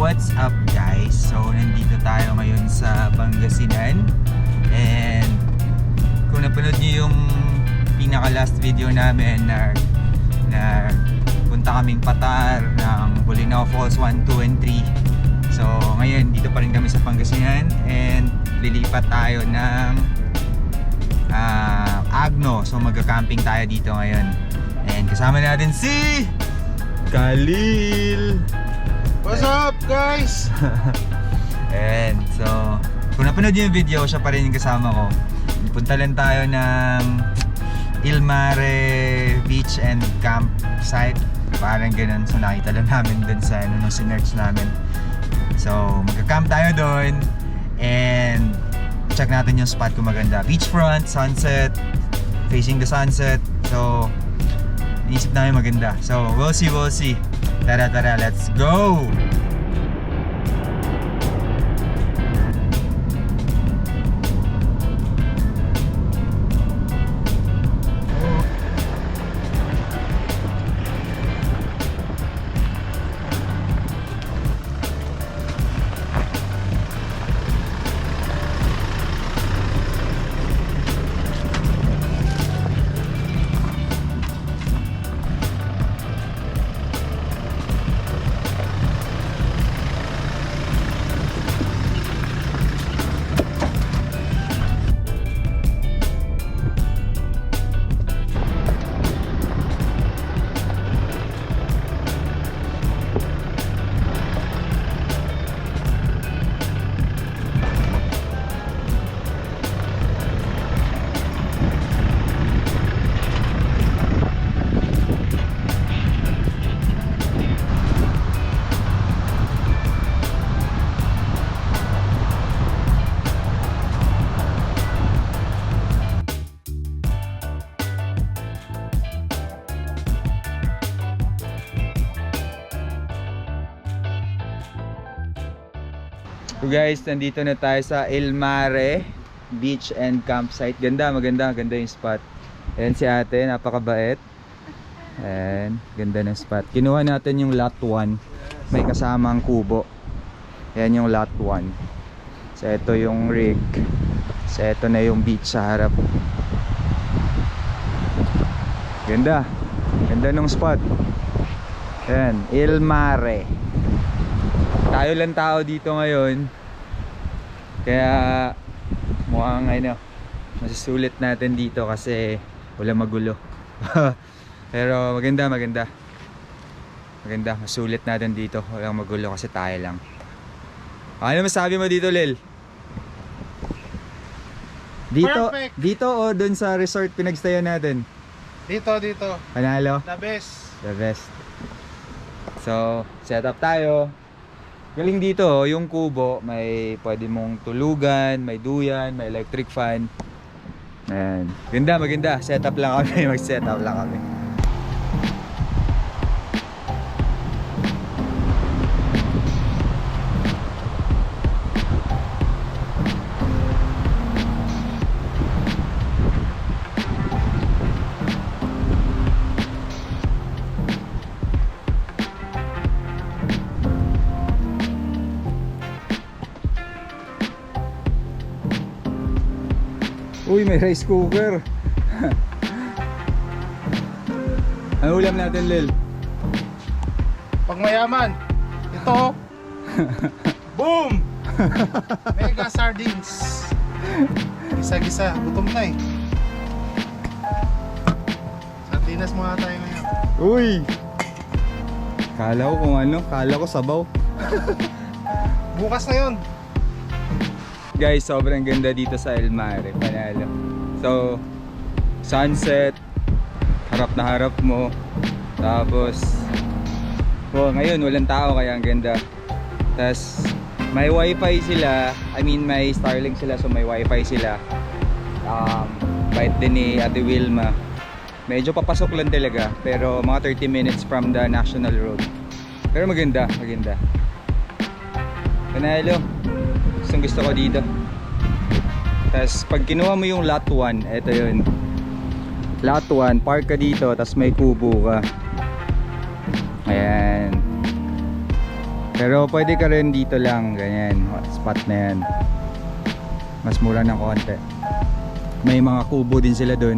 what's up guys? So nandito tayo ngayon sa Pangasinan. And kung napanood niyo yung pinaka last video namin na punta kaming Patar ng Bolinao Falls 1, 2, and 3. So ngayon dito pa rin kami sa Pangasinan and lilipat tayo ng Agno. So magka-camping tayo dito ngayon. And kasama natin si Khalil. What's up guys? And so kung napanood niyo yung video, siya pa rin yung kasama ko. Punta lang tayo ng Ilmare Beach and Campsite. Parang ganun. So nakita lang namin dun sa nung sinerch namin. So magka-camp tayo doon. And check natin yung spot kung maganda. Beachfront, sunset, facing the sunset. So inisip namin maganda. So we'll see. Tara, let's go! So guys, nandito na tayo sa Ilmare Beach and Campsite. Maganda yung spot. Ayan si ate, napakabait. Ayan, ganda ng spot. Kinuha natin yung lot 1. May kasamang kubo. Ayan yung lot 1. So ito yung rig. So ito na yung beach sa harap. Ganda ng spot. Ayan, Ilmare. Tayo lang tao dito ngayon. Kaya mukhang masusulit natin dito kasi wala magulo. Pero maganda. Masulit natin dito. Walang magulo kasi tayo lang. Ano masabi mo dito, Lil? Perfect. Dito o dun sa resort pinagstayan natin? Dito. Panalo? The best. The best. So, set up tayo. Galing dito, yung kubo, may pwede mong tulugan, may duyan, may electric fan. Ayan. Maganda. Setup lang kami, mag-setup lang kami. Uy, may rice cooker. Ano ulam natin, Lil? Pag mayaman, ito. Boom! Mega sardines. Gisa-gisa, gutom na eh. Sardinas muna tayo ngayon. Uy! Kala ko sabaw. Bukas na yun. Guys, sobrang ganda dito sa Ilmare, panalo. So, sunset, harap na harap mo. Tapos, ngayon walang tao kaya ang ganda. Tapos, may wifi sila. May Starlink sila, so may wifi sila. Bait din ni Ate Wilma. Medyo papasok lang talaga, pero mga 30 minutes from the national road. Pero maganda. Panalo. Gusto ko dito. Tapos pag kinuha mo yung lot 1, ito yun. Lot 1, park ka dito, tapos may kubo ka. Ayan. Pero pwede ka rin dito lang, ganyan, spot na yan. Mas mura ng konti. May mga kubo din sila dun.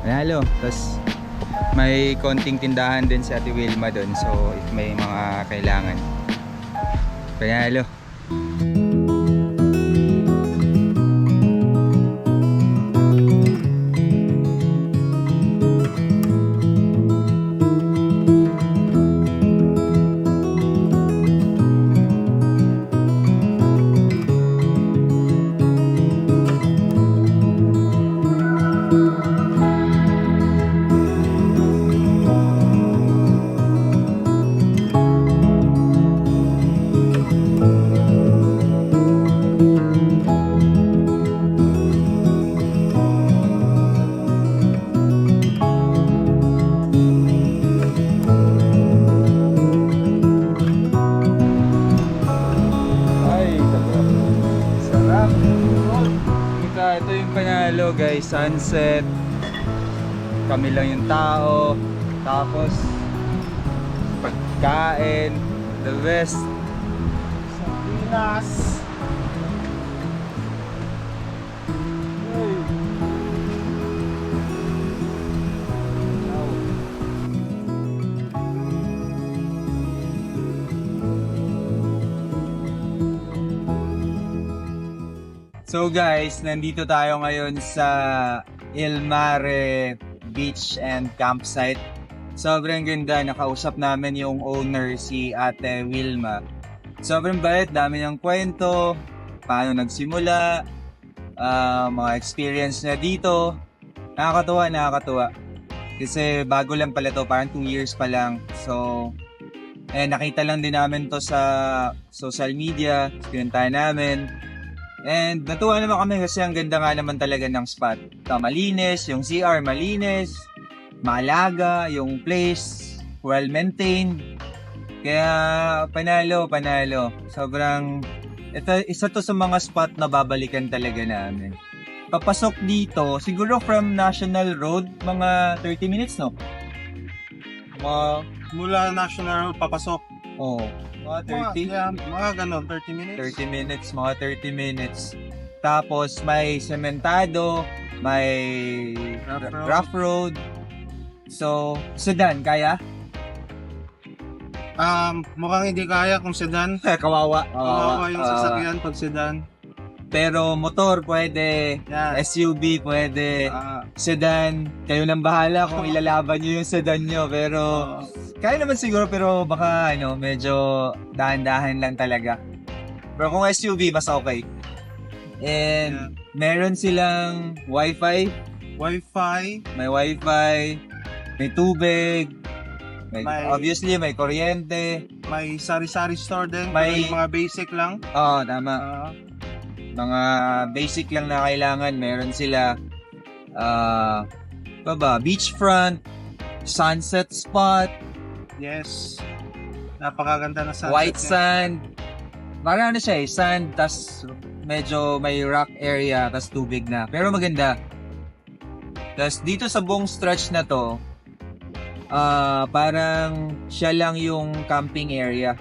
Panalo. Tapos may konting tindahan din si Ate Wilma dun. So if may mga kailangan. Panalo. Ito yung Panalo guys, sunset. Kami lang yung tao. Tapos pagkain, the best. Sardinas. So guys, nandito tayo ngayon sa Il Mare Beach and Campsite. Sobrang ganda, nakausap namin yung owner, si Ate Wilma. Sobrang bait, dami niyang kwento, paano nagsimula, mga experience na dito. Nakakatuwa. Kasi bago lang pala to, parang 2 years pa lang. So, nakita lang din namin to sa social media, pinuntahan namin. And natuwa naman kami kasi ang ganda nga naman talaga ng spot. Malinis, yung CR malinis, malaga, yung place, well maintained. Kaya panalo. Sobrang, isa to sa mga spot na babalikan talaga namin. Papasok dito, siguro from National Road, mga 30 minutes, no? Mula National Road papasok. Oo. Mga 30? Mga ganon, 30 minutes. Mga 30 minutes. Tapos may sementado, may rough road. So, sedan, kaya? Mukhang hindi kaya kung sedan. Kawawa. Kawawa yung sasakyan pag sedan. Pero motor pwede, Yan. SUV pwede, sedan, kayo nang bahala kung ilalaban nyo yung sedan nyo. Pero kaya naman siguro, pero baka medyo dahan-dahan lang talaga. Pero kung SUV, mas okay. And meron silang wifi. May wifi, may tubig, obviously may kuryente. May sari-sari store din. May mga basic lang. Oo, tama. Mga basic lang na kailangan meron sila. Beachfront, sunset spot, Yes. Napakaganda na sunset. white sand. Parang siya sand, tas medyo may rock area, tas tubig na. Pero maganda. Tas dito sa buong stretch na to, parang siya lang yung camping area.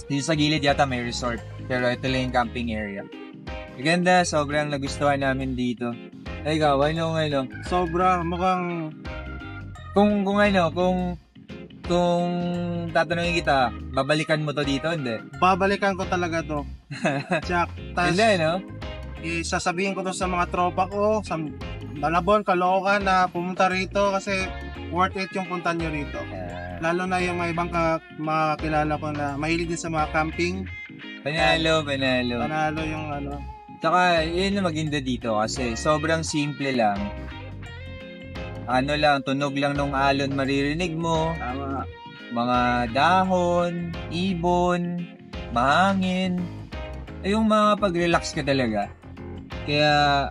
Dito sa gilid yata may resort. Pero ito lang yung camping area. Maganda, sobrang nagustuhan namin dito. Ay, ikaw, ano? Sobra, mukhang Kung tatanungin kita, babalikan mo to dito, hindi? babalikan ko talaga to. Jack, tas Hindi, no? isasabihin ko to sa mga tropa ko, sa Malabon, Caloocan na pumunta rito kasi worth it yung punta nyo rito. Lalo na yung mga ibang makakilala ko na mahilig din sa mga camping. Panalo. Panalo yung Tsaka, yun na maganda dito kasi sobrang simple lang. Tunog lang nung alon maririnig mo. Tama. Mga dahon, ibon, mahangin. Yung mga pag-relax ka talaga. Kaya,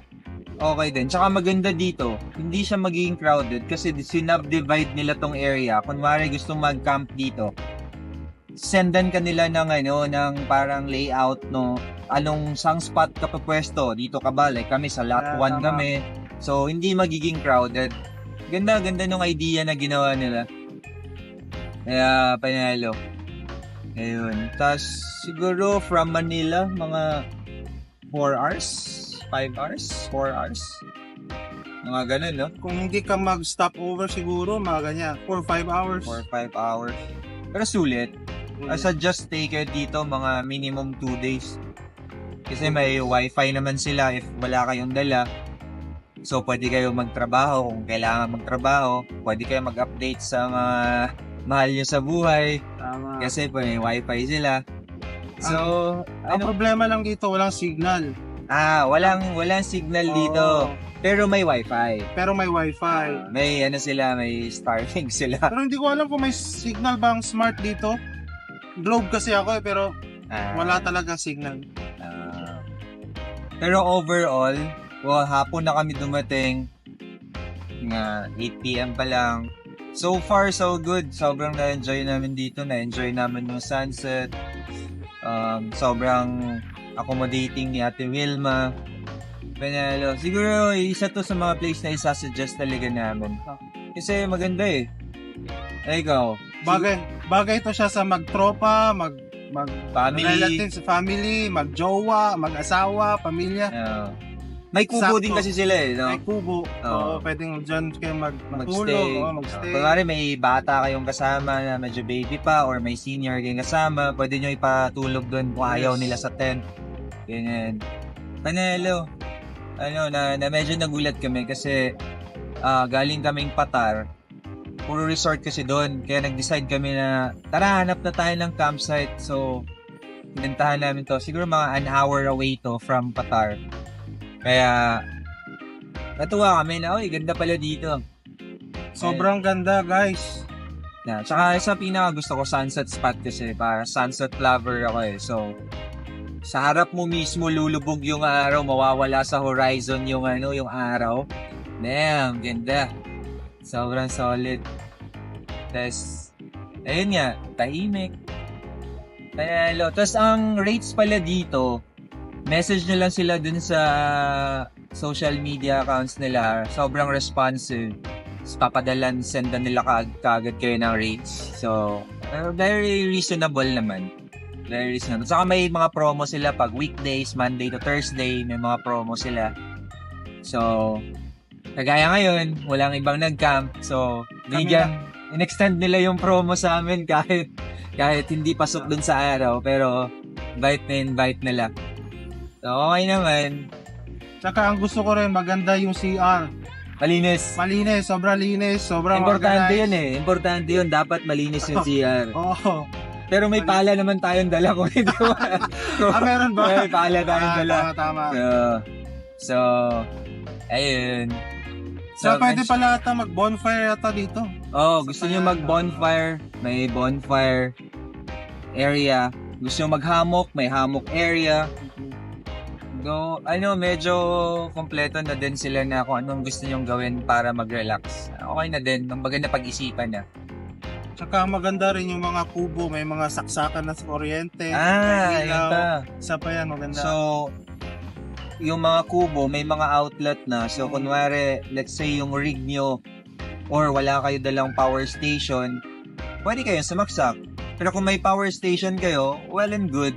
okay din. Tsaka maganda dito, hindi siya magiging crowded kasi sinubdivide nila tong area. Kunwari gusto mag-camp dito, sendan ka nila ng parang layout, no? Anong sang spot ka pa pwesto? Dito ka ba? Like kami sa lot 1 kami. So, hindi magiging crowded. Ganda nung idea na ginawa nila. Kaya, panalo. Ayun. Tapos, siguro from Manila, mga 4 hours, 5 hours, 4 hours. Mga ganun, no? Kung hindi ka mag-stop over siguro, mga ganyan. 4-5 hours. 4 5 hours. Pero sulit. I suggest take it dito mga minimum 2 days. Kasi may wifi naman sila if wala kayong dala. So, pwede kayo magtrabaho kung kailangan magtrabaho. Pwede kayo mag-update sa mga mahal nyo sa buhay. Tama. Kasi may wifi sila. So, Ang problema lang dito, walang signal. walang signal dito. Oo. Pero may wifi. Pero may wifi. May may Starlink sila. Pero hindi ko alam kung may signal bang smart dito. Globe kasi ako pero wala talaga signal. Pero overall, hapon na kami dumating. Nga 8 PM pa lang. So far, so good. Sobrang na-enjoy namin dito. Na-enjoy namin yung sunset. Sobrang accommodating ni Ate Wilma. Panalo. Siguro, isa to sa mga place na isasuggest talaga namin. Kasi maganda eh. Ikaw. Bagay ito siya sa magtropa, Family. relatives, family, magjowa, mag-asawa, pamilya. May kubo Sakto. din kasi sila eh. No? May kubo. Oo. Pwedeng dyan kayo matulog. Magstay. Magstay. Kunwari may bata kayong kasama na medyo baby pa or may senior kayong kasama, pwede nyo ipatulog doon kung ayaw nila sa tent. Ganyan. Panalo. Na medyo nagulat kami kasi galing kaming Patar. Puro resort kasi doon. Kaya nag-decide kami na tara, hanap na tayo ng campsite. So, pinuntahan namin to. Siguro mga an hour away to from Patar. Kaya, natuwa kami na, ganda pala dito. Sobrang ganda, guys. Tsaka isa pinaka gusto ko sunset spot kasi para sunset lover ako eh. So, sa harap mo mismo lulubog yung araw, mawawala sa horizon yung araw. Damn, ganda. Sobrang solid. Tapos, ayun nga, tahimik. Tapos ang rates pala dito, message nyo lang sila dun sa social media accounts nila. Sobrang responsive. Sendan nila kaagad kayo ng rates. So, very reasonable naman. Very reasonable. Saka may mga promo sila pag weekdays, Monday to Thursday, may mga promo sila. So, kagaya ngayon, walang ibang nag-camp. So, in-extend nila yung promo sa amin kahit hindi pasok dun sa araw. Pero, invite nila. So, okay naman. Tsaka ang gusto ko rin, maganda yung CR. Malinis. Sobrang linis, sobrang Importante organized. yun eh. Importante yun. Dapat malinis yung CR. Oo. Pero may pala naman tayong dala kung hindi mo. Meron ba? May pala tayong dala. Tama. So, ayun. So, pwede pala ata mag-bonfire yata dito. Gusto nyo mag-bonfire, may bonfire area. Gusto nyo mag-hammock, may hammock area. Medyo kompleto na din sila na kung anong gusto nyong gawin para mag-relax. Okay na din, maganda pag-isipan na. Tsaka maganda rin yung mga kubo, may mga saksakan na sa kuryente. Yun pa. Isa pa yan, maganda. So, yung mga kubo, may mga outlet na. So, kunwari, let's say yung rig nyo or wala kayo dalang power station, pwede kayong sumaksak. Pero kung may power station kayo, well and good.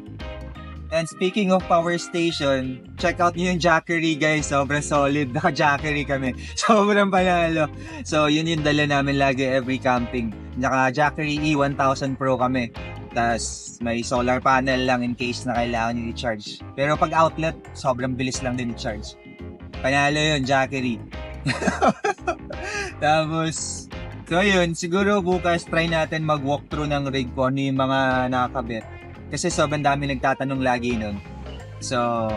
And speaking of power station, check out nyo yung Jackery guys. Sobrang solid. Naka-Jackery kami. Sobrang panalo. So, yun yung dala namin lagi every camping. Naka-Jackery E1000 Pro kami. Tapos, may solar panel lang in case na kailangan nyo i-charge. Pero pag outlet, sobrang bilis lang din i-charge. Panalo yun, Jackery. Tapos, so yun, siguro bukas try natin mag-walkthrough ng rig ko ano yung mga nakakabit. Kasi sobrang dami nagtatanong lagi nun. So,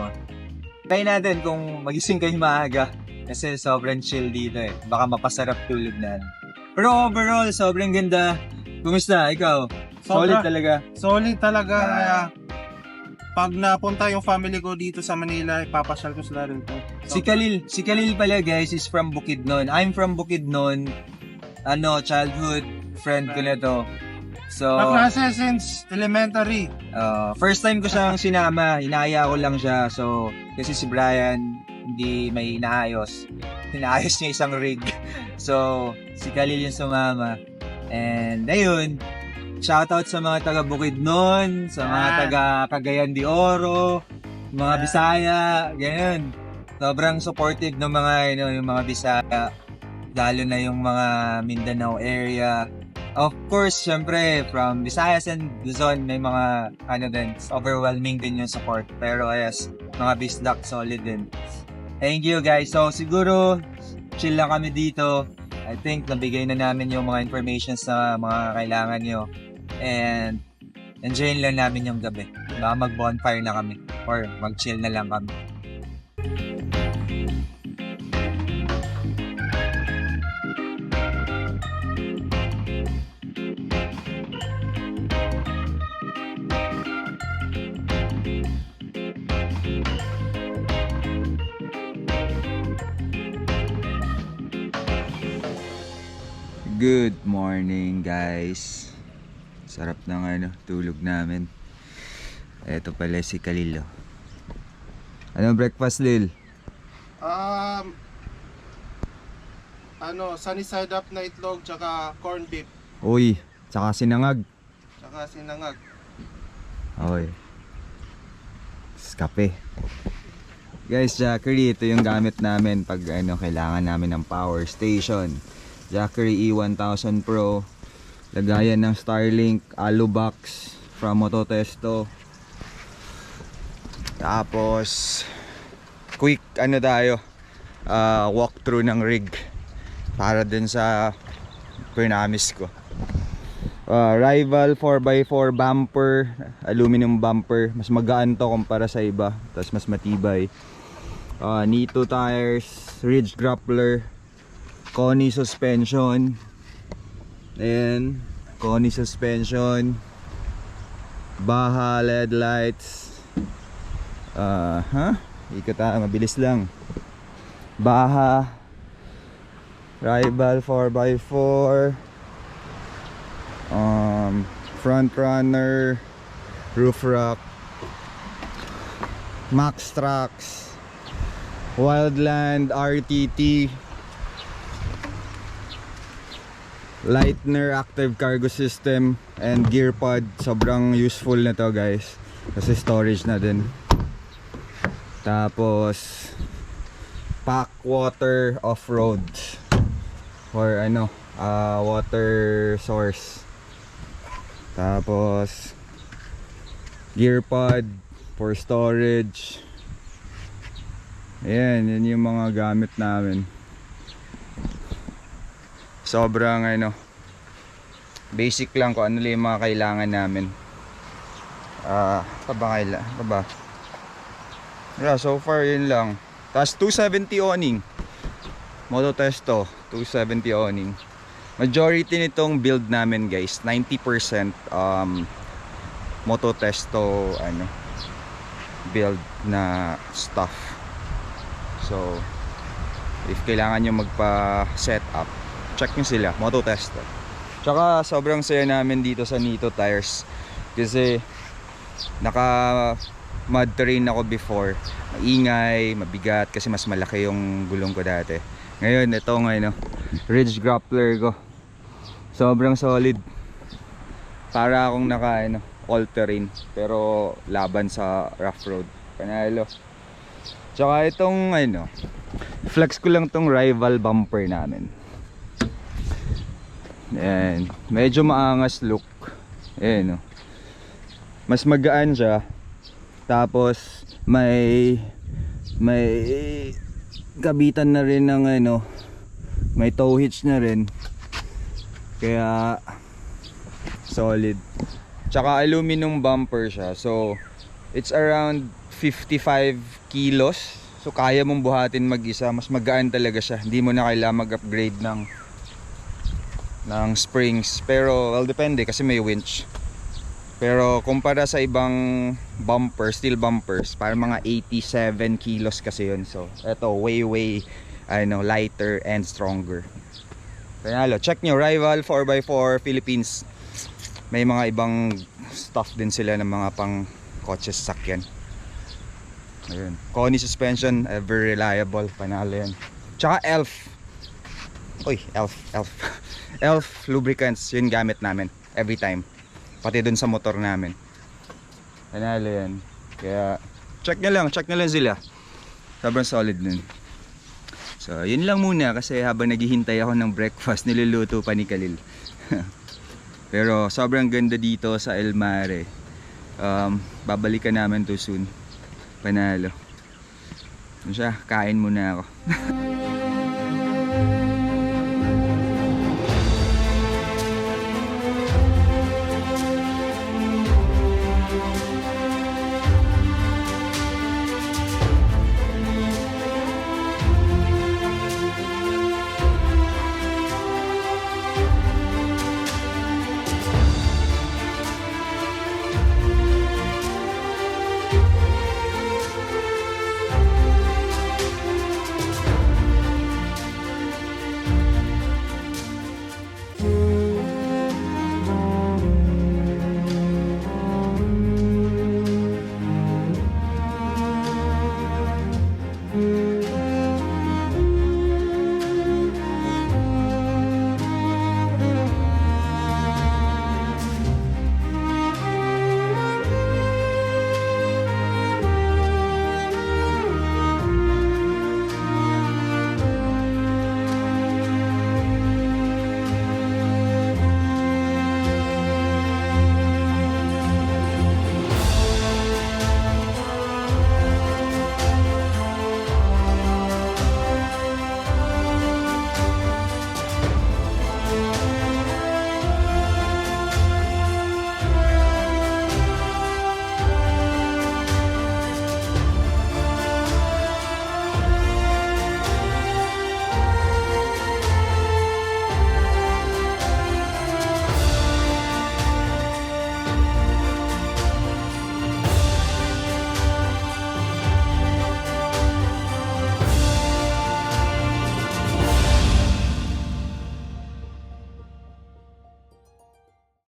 try natin kung magising kayo maaga. Kasi sobrang chill dito eh. Baka mapasarap tulog na. Pero overall, sobrang ganda. Kumusta? Ikaw? Solid talaga. Solid talaga. Kaya, pag napunta yung family ko dito sa Manila, ipapasyal ko sila rin to. Si Khalil pala guys is from Bukidnon. I'm from Bukidnon. Childhood friend ko na to. So, Kaklase since elementary. First time ko siyang sinama, inaya ko lang siya. So, kasi si Brian, hindi may inaayos. Inaayos niya isang rig. So, si Khalil yung sumama. And, ayun, shoutout sa mga taga Bukidnon, sa mga taga Cagayan de Oro, mga Bisaya, ganyan. Sobrang supportive ng mga yung mga Bisaya, lalo na yung mga Mindanao area. Of course, syempre from Visayas and Luzon may mga din, overwhelming din yung support. Pero yes, mga Bisdak solid din. Thank you guys. So siguro chill lang kami dito. I think nabigay na namin yung mga information sa mga kailangan nyo. And enjoyin lang namin yung gabi. Baka mag-bonfire na kami or mag-chill na lang kami. Good morning guys. Sarap ng tulog namin. Eto pala si Kalilo. Anong breakfast, Lil? Sunny side up na itlog tsaka corn beef Uy, tsaka sinangag. tsaka sinangag. Oy. Kape. Guys, Jackery, ito yung gamit namin pag kailangan namin ng power station. Jackery E1000 Pro. Lagayan ng Starlink Alubox from Mototesto. Tapos quick tayo walkthrough ng rig para dun sa pernamis ko. Rival 4x4 bumper, aluminum bumper. Mas magaan to kumpara sa iba, tapos mas matibay. Nito tires, ridge grappler, Koni suspension. Ayan, Koni suspension, Baha LED lights. Ikot mabilis lang. Baha, Rival 4x4, front runner, roof rack, Max Trax, Wildland RTT, Lightner active cargo system, and gear pod. Sobrang useful na to guys kasi storage na din. Tapos pack water off-road for water source. Tapos gear pod for storage. Ayan, yun yung mga gamit namin. Sobrang basic lang kung ano lang yung mga kailangan namin. So far yun lang. Tapos 270 awning, Mototesto 270 awning. Majority nitong build namin guys, 90% Mototesto build na stuff. So if kailangan nyo magpa-set up, check nyo sila, Mototesto. Tsaka sobrang saya namin dito sa Nito Tires kasi naka mud terrain ako before. Maingay, mabigat kasi mas malaki yung gulong ko dati. Ngayon itong ridge grappler ko, sobrang solid. Para akong naka all terrain pero laban sa rough road. Panalo. Tsaka itong flex ko lang tong rival bumper namin. Ayan, medyo maangas look. Ayan, mas magaan siya. Tapos may kabitan na rin ng may tow hitch na rin. Kaya solid. Tsaka aluminum bumper siya. So it's around 55 kilos. So kaya mong buhatin mag-isa. Mas magaan talaga siya. Hindi mo na kailangan mag-upgrade ng springs. Pero well, depende kasi may winch. Pero kumpara sa ibang bumper, steel bumpers, para mga 87 kilos kasi yun. So eto way lighter and stronger. Panalo, check nyo Rival 4x4 Philippines. May mga ibang stuff din sila ng mga pang kotse sasakyan. Ayun, Koni suspension, ever reliable. Panalo yan. Tsaka Elf. Elf lubricants, yun gamit namin every time. Pati dun sa motor namin. Panalo yan. Kaya check na lang sila. Sobrang solid nun. So yun lang muna kasi habang naghihintay ako ng breakfast, niluluto pa ni Khalil. Pero sobrang ganda dito sa El Mare. Babalikan namin to soon. Panalo. Yun siya, kain muna ako.